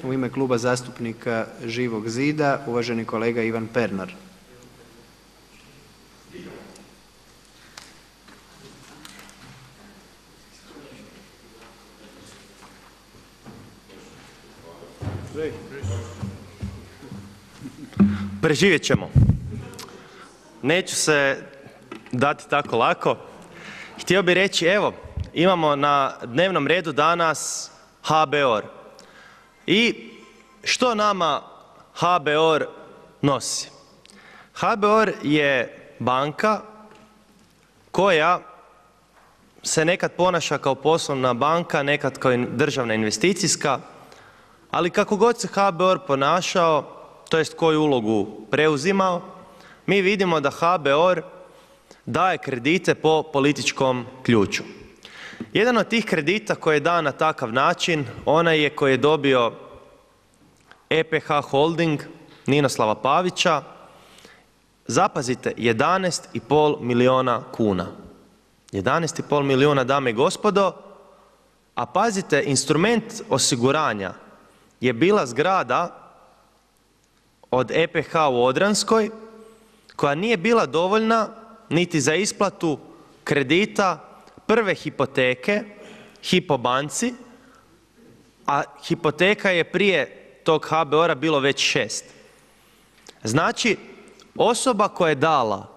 U ime Kluba zastupnika Živog zida, uvaženi kolega Ivan Pernar. Preživjet ćemo. Neću se dati tako lako. Htio bih reći, evo, imamo na dnevnom redu danas HBOR. I što nama HBOR nosi? HBOR je banka koja se nekad ponaša kao poslovna banka, nekad kao državna investicijska, ali kako god se HBOR ponašao, to jest koju ulogu preuzimao, mi vidimo da HBOR daje kredite po političkom ključu. Jedan od tih kredita koji je dan na takav način, onaj je koji je dobio EPH Holding Ninoslava Pavića, zapazite, 11,5 milijuna kuna. 11,5 milijuna, dame i gospodo, a pazite, instrument osiguranja je bila zgrada od EPH u Odranskoj, koja nije bila dovoljna niti za isplatu kredita prve hipoteke Hypo banci, a hipoteka je prije tog HBOR-a bilo već 6. Znači, osoba koja je dala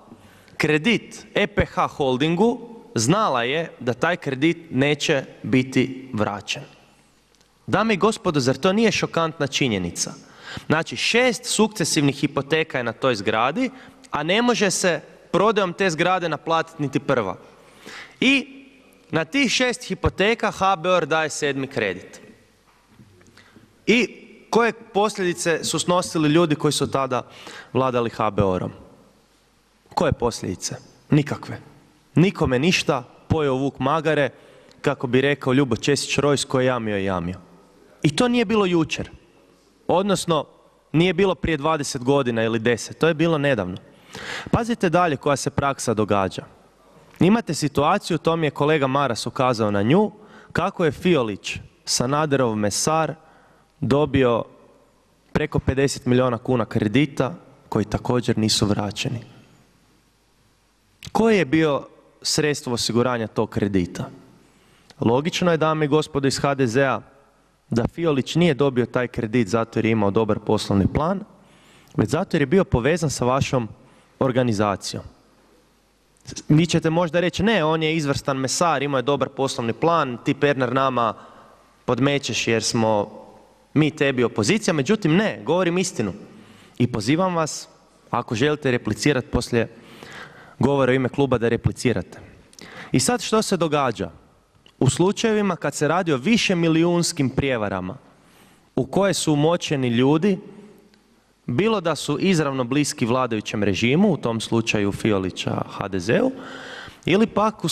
kredit EPH Holdingu znala je da taj kredit neće biti vraćen. Dame i gospodo, zar to nije šokantna činjenica? Znači, 6 sukcesivnih hipoteka je na toj zgradi, a ne može se prodajom te zgrade naplatiti niti prva. I na tih 6 hipoteka HBOR daje 7. kredit. I koje posljedice su snosili ljudi koji su tada vladali HBOR-om? Koje posljedice? Nikakve. Nikome ništa, pojeo vuk magare, kako bi rekao Ljubo Česić-Rojs, ko je jamio je jamio. I to nije bilo jučer. Odnosno, nije bilo prije 20 godina ili 10, to je bilo nedavno. Pazite dalje koja se praksa događa. Imate situaciju, to mi je kolega Maras ukazao na nju, kako je Fiolić, Sanaderov mesar, dobio preko 50 milijuna kuna kredita koji također nisu vraćeni. Koje je bio sredstvo osiguranja tog kredita? Logično je, dame i gospodo iz HDZ-a, da Fiolić nije dobio taj kredit zato jer je imao dobar poslovni plan, već zato jer je bio povezan sa vašom organizacijom. Vi ćete možda reći, ne, on je izvrstan mesar, imao je dobar poslovni plan, ti Pernar nama podmećeš jer smo mi tebi opozicija, međutim ne, govorim istinu. I pozivam vas, ako želite replicirati poslije govora u ime kluba, da replicirate. I sad što se događa? U slučajevima kad se radi o višemilijunskim prijevarama u koje su umočeni ljudi, bilo da su izravno bliski vladajućem režimu, u tom slučaju Fiolića HDZ-u, ili pak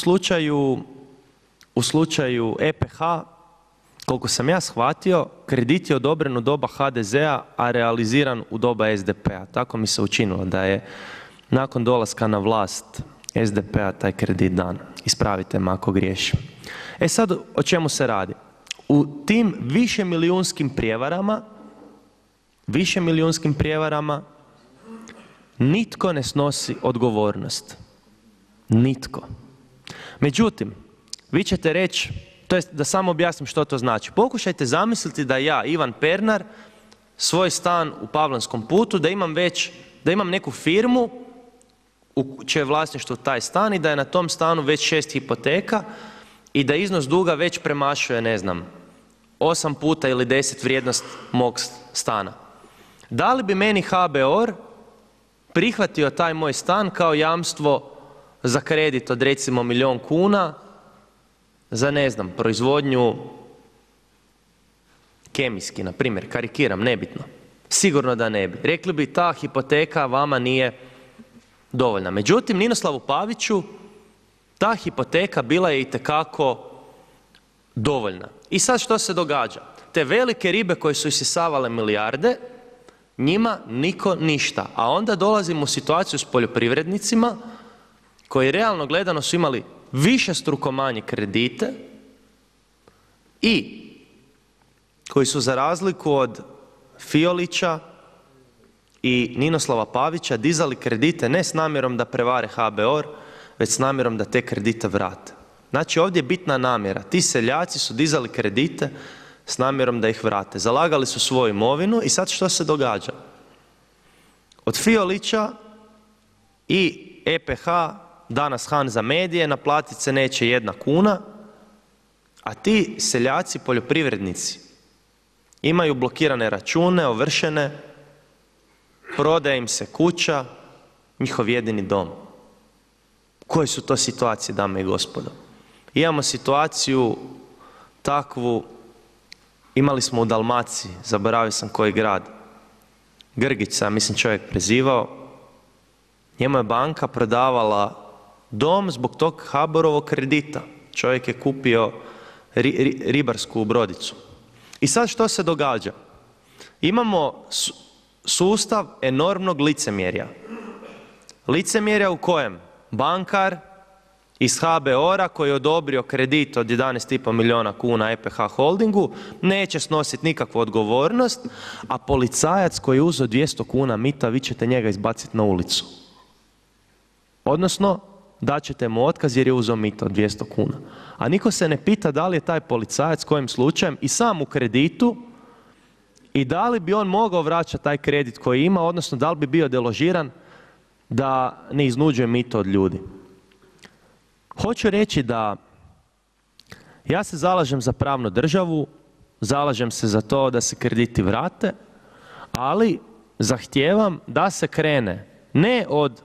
u slučaju EPH, koliko sam ja shvatio, kredit je odobren u doba HDZ-a, a realiziran u doba SDP-a. Tako mi se učinilo da je nakon dolaska na vlast SDP-a taj kredit dan. Ispravite me ako griješim. E sad, o čemu se radi? U tim višemilijunskim prijevarama nitko ne snosi odgovornost. Nitko. Međutim, vi ćete reći, to jest da samo objasnim što to znači. Pokušajte zamisliti da ja, Ivan Pernar, svoj stan u Pavlanskom putu, da imam neku firmu u čije je vlasništvo taj stan i da je na tom stanu već 6 hipoteka i da iznos duga već premašuje, ne znam, 8 puta ili 10 vrijednost mog stana. Da li bi meni HBOR prihvatio taj moj stan kao jamstvo za kredit od recimo 1 milijun kuna za, ne znam, proizvodnju kemijski, na primjer, karikiram, nebitno. Sigurno da ne bi. Rekli bi, ta hipoteka vama nije dovoljna. Međutim, Ninoslavu Paviću ta hipoteka bila je itekako dovoljna. I sad što se događa? Te velike ribe koje su isisavale milijarde, njima niko ništa. A onda dolazimo u situaciju s poljoprivrednicima koji realno gledano su imali višestruko manje kredite i koji su za razliku od Fiolića i Ninoslava Pavića dizali kredite ne s namjerom da prevare HBOR, već s namjerom da te kredite vrate. Znači ovdje je bitna namjera. Ti seljaci su dizali kredite s namjerom da ih vrate. Zalagali su svoju imovinu i sad što se događa? Od Fiolića i EPH, danas Hanza Medije, naplatit se neće 1 kuna, a ti seljaci, poljoprivrednici, imaju blokirane račune, ovršene, prodaje im se kuća, njihov jedini dom. Koje su to situacije, dame i gospodo? Imamo situaciju takvu, imali smo u Dalmaciji, zaboravio sam koji grad, Grgić se, mislim, čovjek prezivao, njemu je banka prodavala dom zbog tog HBOR-ovog kredita. Čovjek je kupio ribarsku brodicu. I sad što se događa? Imamo sustav enormnog licemjerja. Licemjerja u kojem bankar iz HBOR-a koji je odobrio kredit od 11,5 milijuna kuna EPH Holdingu neće snositi nikakvu odgovornost, a policajac koji je uzeo 200 kuna mita, vi ćete njega izbaciti na ulicu. Odnosno, daćete mu otkaz jer je uzeo mito od 200 kuna. A niko se ne pita da li je taj policajac kojim slučajem i sam u kreditu i da li bi on mogao vraćati taj kredit koji ima, odnosno da li bi bio deložiran da ne iznuđuje mito od ljudi. Hoću reći da ja se zalažem za pravnu državu, zalažem se za to da se krediti vrate, ali zahtijevam da se krene ne od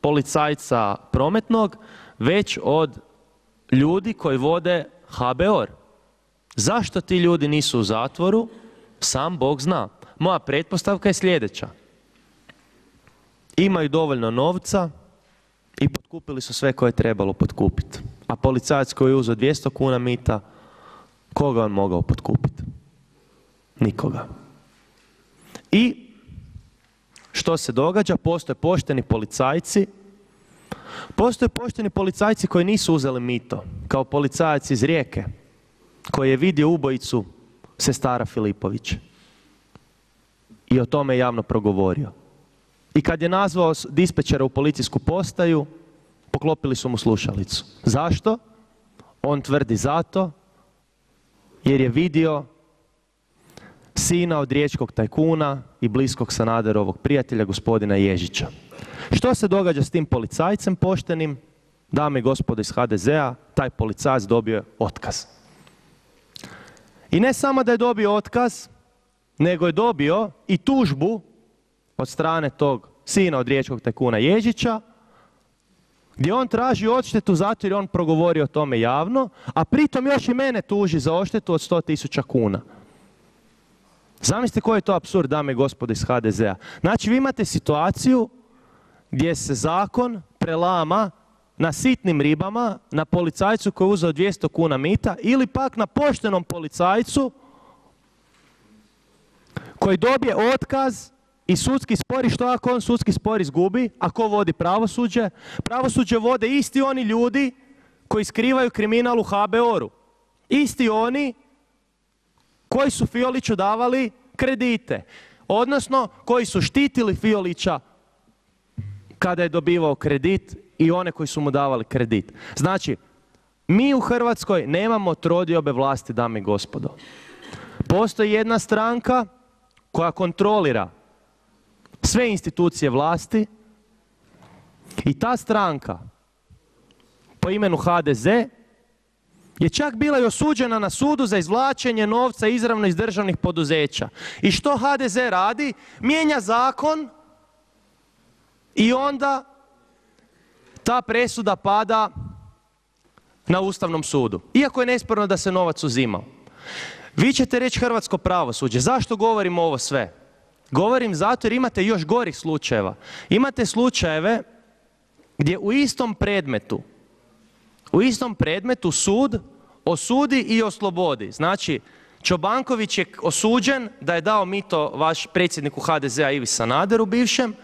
policajca prometnog, već od ljudi koji vode HBOR. Zašto ti ljudi nisu u zatvoru? Sam Bog zna. Moja pretpostavka je sljedeća. Imaju dovoljno novca i potkupili su sve koje je trebalo potkupiti. A policajac koji je uzeo 200 kuna mita, koga on mogao potkupiti? Nikoga. I što se događa? Postoje pošteni policajci koji nisu uzeli mito, kao policajac iz Rijeke koji je vidio ubojicu sestara Filipović i o tome javno progovorio. I kad je nazvao dispečera u policijsku postaju, poklopili su mu slušalicu. Zašto? On tvrdi zato jer je vidio sina od riječkog tajkuna i bliskog Sanaderovog prijatelja, gospodina Ježića. Što se događa s tim policajcem poštenim? Dame i gospodo iz HDZ-a, taj policajac dobio je otkaz. I ne samo da je dobio otkaz, nego je dobio i tužbu od strane tog sina od riječkog tajkuna Ježića, gdje on traži odštetu zato jer on progovori o tome javno, a pritom još i mene tuži za odštetu od 100.000 kuna. Zamislite koji je to apsurd, dame i gospodo iz HDZ-a. Znači vi imate situaciju gdje se zakon prelama na sitnim ribama, na policajcu koji je uzeo 200 kuna mita ili pak na poštenom policajcu koji dobije otkaz i sudski spor. I što ako on sudski spor izgubi? A ko vodi pravosuđe? Pravosuđe vode isti oni ljudi koji skrivaju kriminal u HBOR-u. Isti oni koji su Fioliću davali kredite. Odnosno koji su štitili Fiolića kada je dobivao kredit i one koji su mu davali kredit. Znači, mi u Hrvatskoj nemamo trodiobe vlasti, dame i gospodo. Postoji jedna stranka koja kontrolira sve institucije vlasti i ta stranka po imenu HDZ je čak bila i osuđena na sudu za izvlačenje novca izravno iz državnih poduzeća. I što HDZ radi? Mijenja zakon i onda ta presuda pada na Ustavnom sudu. Iako je nesporno da se novac uzimao. Vi ćete reći hrvatsko pravosuđe. Zašto govorim ovo sve? Govorim zato jer imate još gorih slučajeva. Imate slučajeve gdje u istom predmetu sud osudi i oslobodi. Znači, Čobanković je osuđen da je dao mito vaš predsjedniku HDZ-a Ivi Sanaderu bivšem,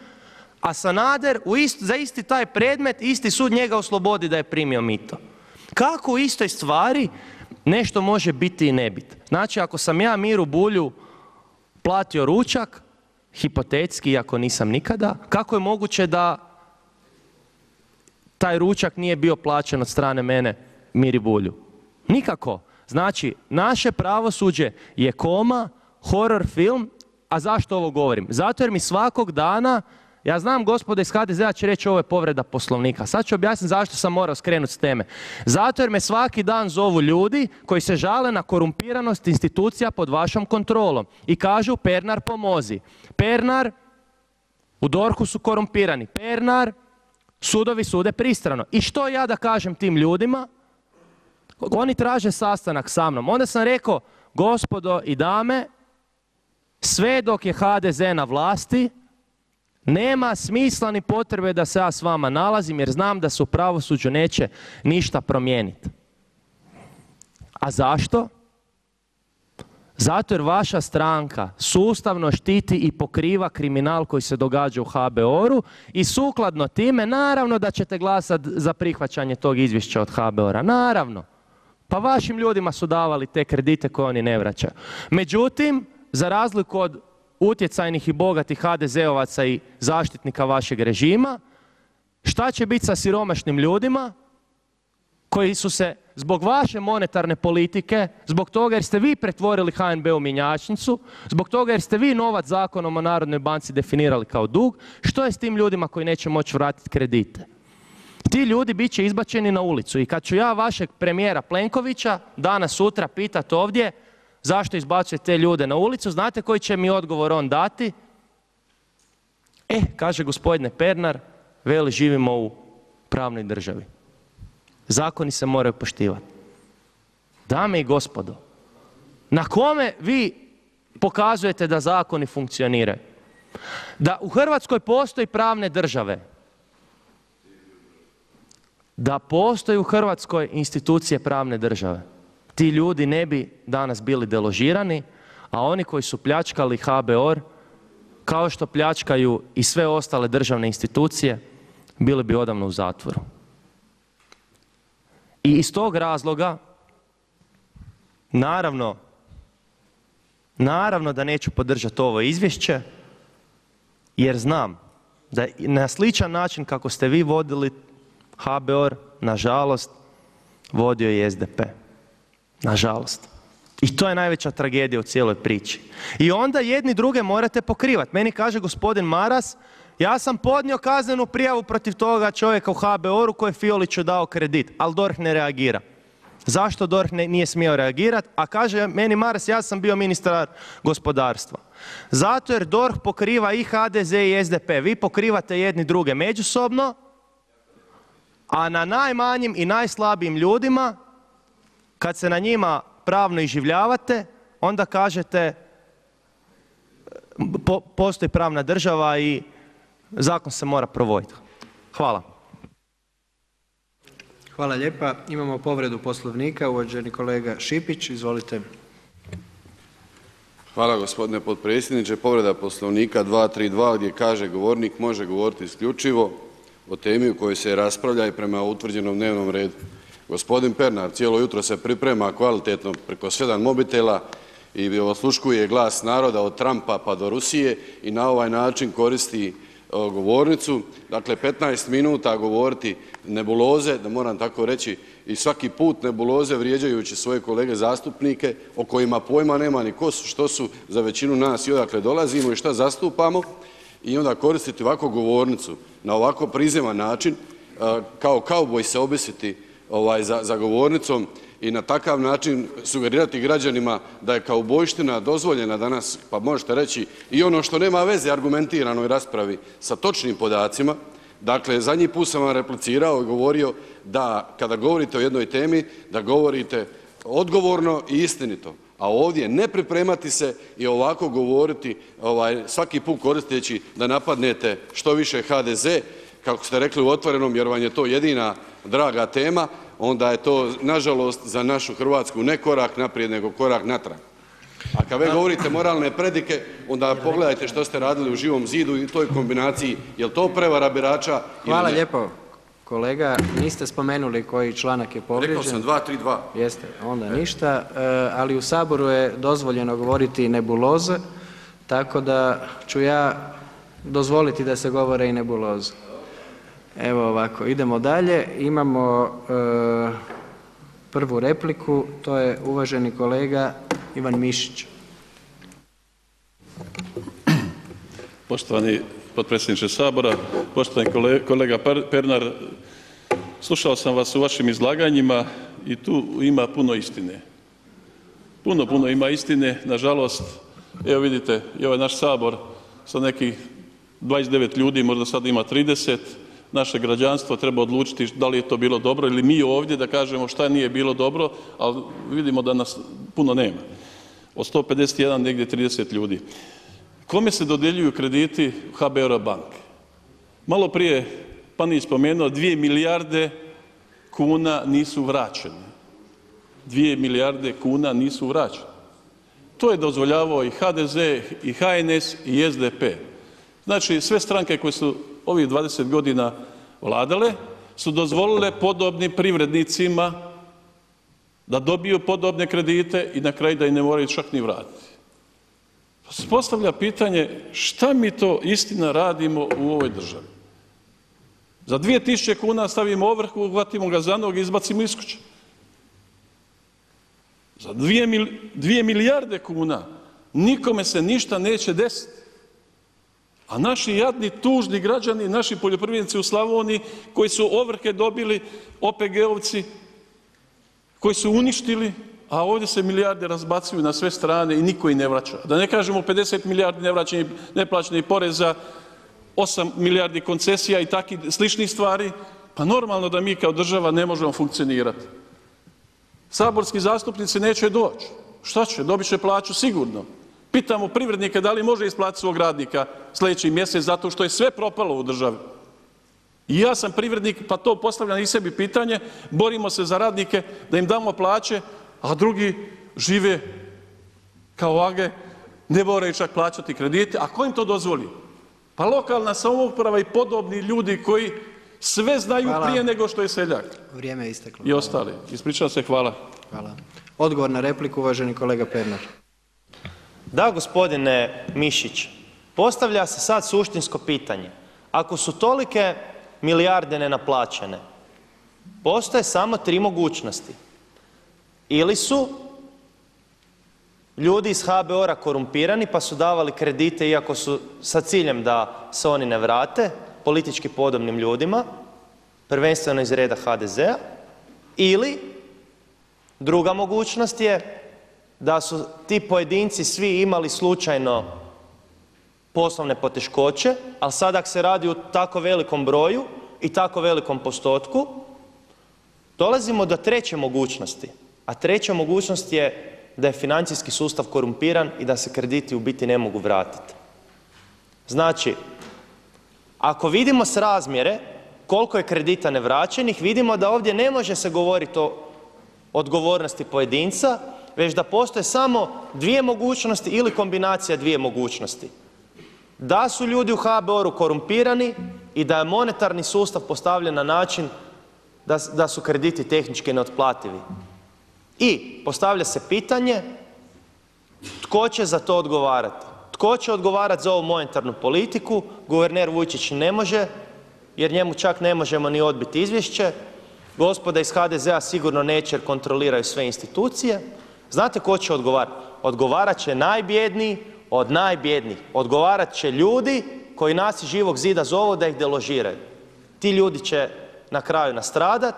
a Sanader za isti taj predmet, isti sud njega oslobodi da je primio mito. Kako u istoj stvari nešto može biti i ne biti. Znači ako sam ja Miru Bulju platio ručak, hipotetski, iako nisam nikada, kako je moguće da taj ručak nije bio plaćen od strane mene Miri Bulju? Nikako. Znači, naše pravosuđe je koma, horor film. A zašto ovo govorim? Zato jer mi svakog dana, ja znam gospoda iz HDZ-a će reći ovo je povreda Poslovnika. Sad ću objasniti zašto sam morao skrenuti s teme. Zato jer me svaki dan zovu ljudi koji se žale na korumpiranost institucija pod vašom kontrolom. I kažu Pernar pomozi. Pernar, u DORH-u su korumpirani. Pernar, sudovi sude pristrano. I što ja da kažem tim ljudima? Oni traže sastanak sa mnom. Onda sam rekao, gospodo i dame, sve dok je HDZ na vlasti, nema smisla ni potrebe da se ja s vama nalazim, jer znam da se u pravosuđu neće ništa promijeniti. A zašto? Zato jer vaša stranka sustavno štiti i pokriva kriminal koji se događa u HBOR-u i sukladno time naravno da ćete glasati za prihvaćanje tog izvješća od HBOR-a. Naravno. Pa vašim ljudima su davali te kredite koje oni ne vraćaju. Međutim, za razliku od utjecajnih i bogatih HDZ-ovaca i zaštitnika vašeg režima, šta će biti sa siromašnim ljudima koji su se zbog vaše monetarne politike, zbog toga jer ste vi pretvorili HNB u mjenjačnicu, zbog toga jer ste vi novac Zakonom o Narodnoj banci definirali kao dug, što je s tim ljudima koji neće moći vratiti kredite? Ti ljudi bit će izbačeni na ulicu i kad ću ja vašeg premijera Plenkovića danas sutra pitati ovdje zašto izbacuje te ljude na ulicu, znate koji će mi odgovor on dati? Kaže gospodine Pernar, veli živimo u pravnoj državi. Zakoni se moraju poštivati. Dame i gospodo, na kome vi pokazujete da zakoni funkcioniraju? Da u Hrvatskoj postoji pravne države. Da postoji u Hrvatskoj institucije pravne države. Ti ljudi ne bi danas bili deložirani, a oni koji su pljačkali HBOR, kao što pljačkaju i sve ostale državne institucije, bili bi odavno u zatvoru. I iz tog razloga, naravno da neću podržati ovo izvješće, jer znam da na sličan način kako ste vi vodili HBOR, nažalost, vodio je SDP. Nažalost. I to je najveća tragedija u cijeloj priči. I onda jedni druge morate pokrivati. Meni kaže gospodin Maras, ja sam podnio kaznenu prijavu protiv toga čovjeka u HBOR-u koji je Fioliću dao kredit, ali DORH ne reagira. Zašto DORH nije smio reagirati? A kaže meni Maras, ja sam bio ministar gospodarstva. Zato jer DORH pokriva i HDZ i SDP. Vi pokrivate jedni druge međusobno, a na najmanjim i najslabijim ljudima, kad se na njima pravno iživljavate, onda kažete postoji pravna država i zakon se mora provoditi. Hvala. Hvala lijepa. Imamo povredu Poslovnika. Uvaženi kolega Šipić, izvolite. Hvala gospodine potpredsjedniče. Povreda Poslovnika 232 gdje kaže govornik može govoriti isključivo o temi u kojoj se raspravlja i prema utvrđenom dnevnom redu. Gospodin Pernar cijelo jutro se priprema kvalitetno preko 7 mobitela i osluškuje glas naroda od Trumpa pa do Rusije i na ovaj način koristi govornicu. Dakle, 15 minuta govoriti nebuloze, da moram tako reći, i svaki put nebuloze vrijeđajući svoje kolege zastupnike o kojima pojma nema ni ko su, što su za većinu nas i odakle dolazimo i šta zastupamo, i onda koristiti ovako govornicu na ovako prizeman način, kao kauboj se obisiti za govornicom i na takav način sugerirati građanima da je kaubojština dozvoljena danas, pa možete reći i ono što nema veze argumentiranoj raspravi sa točnim podacima. Dakle, zadnji put sam vam replicirao i govorio da kada govorite o jednoj temi, da govorite odgovorno i istinito, a ovdje ne pripremati se i ovako govoriti svaki put koristeći da napadnete što više HDZ, kako ste rekli u Otvorenom, jer vam je to jedina draga tema, onda je to nažalost za našu Hrvatsku ne korak naprijed nego korak natrag. A kad vi govorite moralne predike, onda pogledajte što ste radili u Živom zidu i toj kombinaciji, je li to prevara birača ili ne? Hvala lijepo Kolega, niste spomenuli koji članak je povrijeđen. Rekao sam 232. Jeste, onda ništa, ali u Saboru je dozvoljeno govoriti nebuloze, tako da ću ja dozvoliti da se govore i nebuloze. Evo ovako, idemo dalje, imamo prvu repliku, to je uvaženi kolega Ivan Mišić. Poštovani potpredsjedniče Sabora, poštovani kolega Pernar, slušao sam vas u vašim izlaganjima i tu ima puno istine. Puno ima istine, nažalost, evo vidite, i ovaj naš Sabor sa nekih 29 ljudi, možda sad ima 30, naše građanstvo treba odlučiti da li je to bilo dobro ili mi ovdje da kažemo šta nije bilo dobro, ali vidimo da nas puno nema. Od 151 negdje 30 ljudi. Kome se dodjeljuju krediti HBOR-a banke? Malo prije Panenić spomenuo 2 milijarde kuna nisu vraćene. 2 milijarde kuna nisu vraćene. To je dozvoljavao i HDZ i HNS i SDP. Znači sve stranke koje su ovih 20 godina vladale su dozvolile podobnim privrednicima da dobiju podobne kredite i na kraju da ih ne moraju čak ni vratiti. Pa se postavlja pitanje šta mi to istina radimo u ovoj državi? Za 2000 kuna stavimo ovrhu, uhvatimo ga za nogu i izbacimo iz kuće. Za 2 milijarde kuna nikome se ništa neće desiti. A naši jadni, tužni građani, naši poljoprivrednici u Slavoniji koji su ovrhe dobili, OPG-ovci, koji su uništili, a ovdje se milijarde razbacuju na sve strane i niko ih ne vraća. Da ne kažemo 50 milijardi neplaćenih poreza, 8 milijardi koncesija i takvih sličnih stvari, pa normalno da mi kao država ne možemo funkcionirati. Saborski zastupnici neće doći. Šta će? Dobit će plaću sigurno. Pitamo privrednike da li može isplatiti svog radnika sljedeći mjesec zato što je sve propalo u državi. I ja sam privrednik pa to postavljam i sebi pitanje, borimo se za radnike da im damo plaće, a drugi žive kao vage, ne moraju čak plaćati kredite. A ko im to dozvoli? Pa lokalna samouprava i podobni ljudi koji sve znaju prije nego što je seljak. Vrijeme je isteklo. I ostali. Ispričavam se, hvala. Hvala. Odgovor na repliku, uvaženi kolega Pernar. Da, gospodine Mišić, postavlja se sad suštinsko pitanje. Ako su tolike milijarde nenaplaćene, postoje samo 3 mogućnosti. Ili su ljudi iz HBOR-a korumpirani pa su davali kredite iako su sa ciljem da se oni ne vrate, politički podobnim ljudima, prvenstveno iz reda HDZ-a, ili druga mogućnost je da su ti pojedinci svi imali slučajno poslovne poteškoće, ali sad ako se radi o tako velikom broju i tako velikom postotku, dolazimo do treće mogućnosti. A treća mogućnost je da je financijski sustav korumpiran i da se krediti u biti ne mogu vratiti. Znači, ako vidimo srazmjere koliko je kredita nevraćenih, vidimo da ovdje ne može se govoriti o odgovornosti pojedinca, već da postoje samo 2 mogućnosti ili kombinacija 2 mogućnosti. Da su ljudi u HBOR-u korumpirani i da je monetarni sustav postavljen na način da su krediti tehnički neotplativi. I postavlja se pitanje tko će za to odgovarati? Tko će odgovarati za ovu monetarnu politiku? Guverner Vujčić ne može, jer njemu čak ne možemo ni odbiti izvješće. Gospoda iz HDZ-a sigurno neće jer kontroliraju sve institucije. Znate tko će odgovarati? Odgovarat će najbjedniji od najbjednijih. Odgovarat će ljudi koji nas iz Živog zida zovu da ih deložiraju. Ti ljudi će na kraju nastradat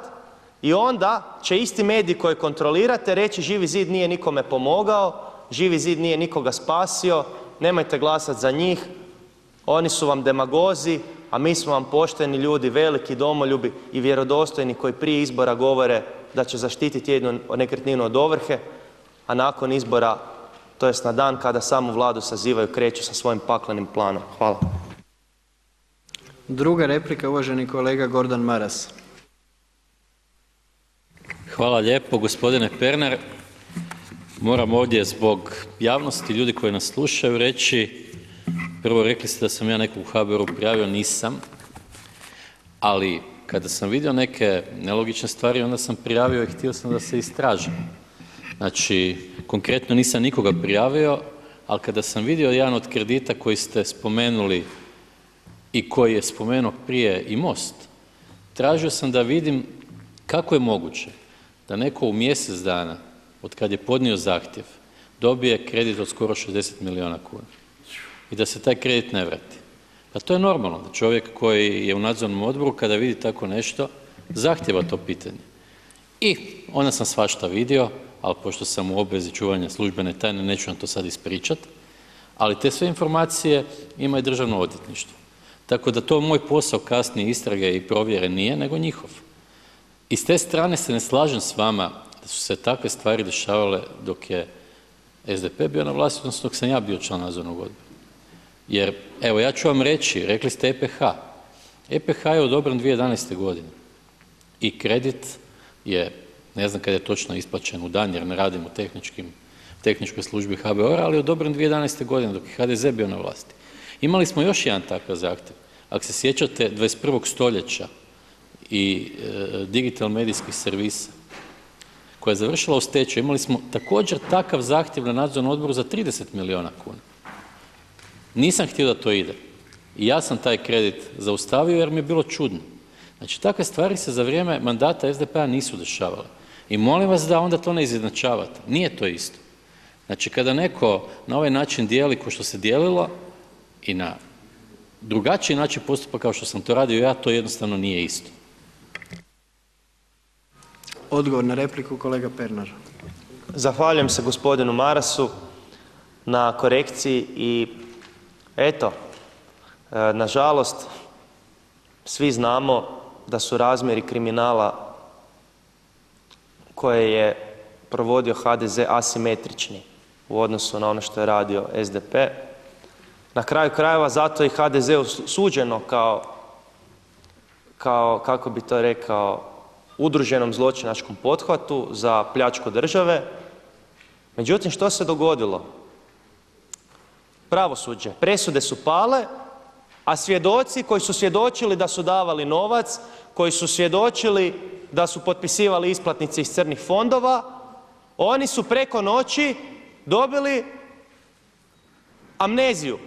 i onda će isti mediji koje kontrolirate reći Živi zid nije nikome pomogao, Živi zid nije nikoga spasio, nemojte glasati za njih, oni su vam demagozi, a mi smo vam pošteni ljudi, veliki domoljubi i vjerodostojni koji prije izbora govore da će zaštititi jednu nekretninu od ovrhe, a nakon izbora, to jest na dan kada samu Vladu sazivaju, kreću sa svojim paklenim planom. Hvala. Druga replika, uvaženi kolega Gordan Maras. Hvala lijepo, gospodine Pernar. Moram ovdje zbog javnosti, ljudi koji nas slušaju reći, prvo rekli ste da sam ja nekog u HBOR-u prijavio, nisam, ali kada sam vidio neke nelogične stvari, onda sam prijavio i htio sam da se istraži. Znači, konkretno nisam nikoga prijavio, ali kada sam vidio jedan od kredita koji ste spomenuli i koji je spomenuo prije i MOST, tražio sam da vidim kako je moguće da neko u mjesec dana od kad je podnio zahtjev dobije kredit od skoro 60 milijuna kuna i da se taj kredit ne vrati. Pa to je normalno da čovjek koji je u nadzornom odboru kada vidi tako nešto zahtjeva to pitanje. I onda sam svašta vidio, ali pošto sam u obvezi čuvanja službene tajne neću vam to sad ispričati, ali te sve informacije ima i Državno odvjetništvo. Tako da to moj posao kasnije istrage i provjere nije, nego njihov. I s te strane se ne slažem s vama da su se takve stvari dešavale dok je SDP bio na vlasti, odnosno dok sam ja bio član nadzornog odbora. Jer, evo, ja ću vam reći, rekli ste EPH. EPH je odobren 2011. godine i kredit je, ne znam kada je točno isplaćen u dan jer ne radim u tehničkoj službi HBOR-a, ali je odobren 2011. godine dok je HDZ bio na vlasti. Imali smo još jedan takav zahtjev. Ako se sjećate 21. stoljeća i digital medijskih servisa koja je završila u stečaju, imali smo također takav zahtjev na nadzornom odboru za 30 milijuna kuna. Nisam htio da to ide i ja sam taj kredit zaustavio jer mi je bilo čudno. Znači, takve stvari se za vrijeme mandata SDP-a nisu dešavale i molim vas da onda to ne izjednačavate, nije to isto. Znači, kada neko na ovaj način dijeli ko što se dijelilo i na drugačiji način postupa kao što sam to radio ja, to jednostavno nije isto. Odgovor na repliku, kolega Pernar. Zahvaljujem se gospodinu Marasu na korekciji i eto, nažalost, svi znamo da su razmjeri kriminala koje je provodio HDZ asimetrični u odnosu na ono što je radio SDP. Na kraju krajeva zato i HDZ-u suđeno kao, kako bi to rekao, udruženom zločinačkom pothvatu za pljačku države. Međutim, što se dogodilo? Pravosuđe, presude su pale, a svjedoci koji su svjedočili da su davali novac, koji su svjedočili da su potpisivali isplatnice iz crnih fondova, oni su preko noći dobili amneziju.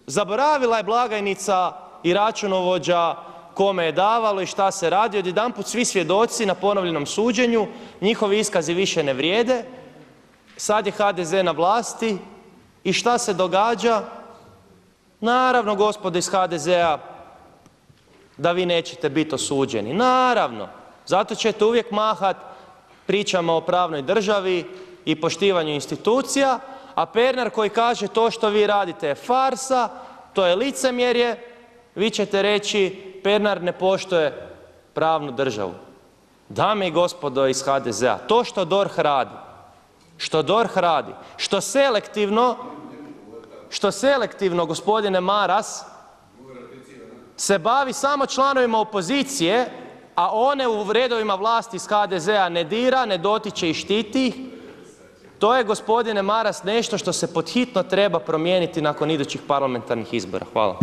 Zaboravila je blagajnica i računovođa kome je davalo i šta se radi, odjedanput svi svjedoci na ponovljenom suđenju, njihovi iskazi više ne vrijede, sad je HDZ na vlasti i šta se događa? Naravno, gospodo iz HDZ-a, da vi nećete biti osuđeni, naravno, zato ćete uvijek mahat pričama o pravnoj državi i poštivanju institucija, a Pernar koji kaže to što vi radite je farsa, to je licemjerje, vi ćete reći Pernar ne poštuje pravnu državu. Dame i gospodo iz HDZ-a, to što DORH radi, što selektivno gospodine Maras se bavi samo članovima opozicije, a one u redovima vlasti iz HDZ-a ne dira, ne dotiče i štiti ih, to je gospodine Maras nešto što se pod hitno treba promijeniti nakon idućih parlamentarnih izbora. Hvala.